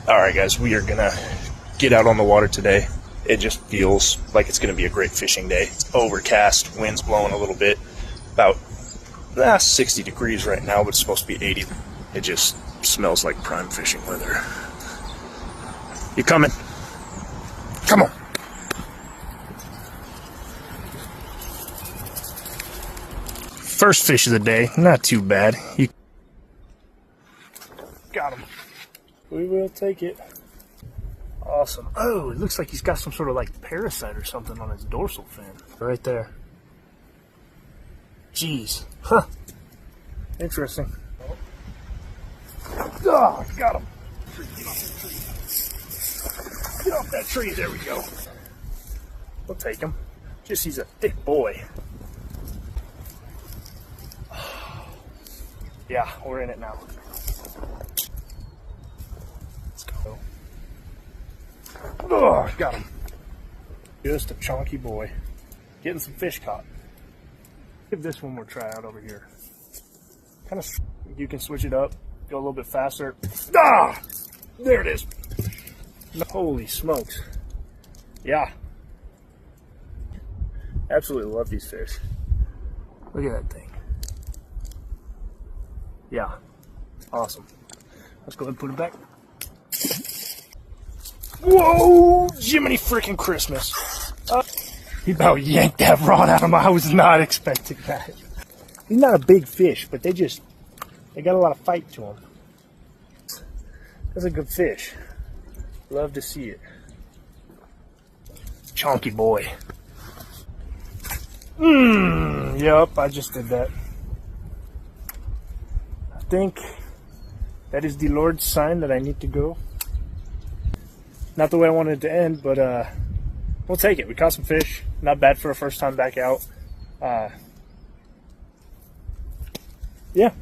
Alright guys, we are gonna get out on the water today. It just feels like it's gonna be a great fishing day. It's overcast, wind's blowing a little bit, about 60 degrees right now, but it's supposed to be 80. It just smells like prime fishing weather. You coming? Come on. First fish of the day, not too bad. You got him. We will take it. Awesome. Oh, it looks like he's got some sort of like parasite or something on his dorsal fin. Right there. Jeez. Huh. Interesting. Oh, got him. Get off that tree. There we go. We'll take him. Just he's a thick boy. Yeah, we're in it now. Let's go. Oh, got him. Just a chunky boy. Getting some fish caught. Give this one more try out over here. Kind of, you can switch it up, go a little bit faster. Ah! There it is. Holy smokes. Yeah. Absolutely love these fish. Look at that thing. Yeah. Awesome. Let's go ahead and put it back. Whoa! Jiminy freaking Christmas. He about yanked that rod out of my. I was not expecting that. He's not a big fish, but they got a lot of fight to them. That's a good fish. Love to see it. Chunky boy. Yup, I just did that. I think that is the Lord's sign that I need to go. Not the way I wanted it to end, but we'll take it. We caught some fish. Not bad for a first time back out. Yeah.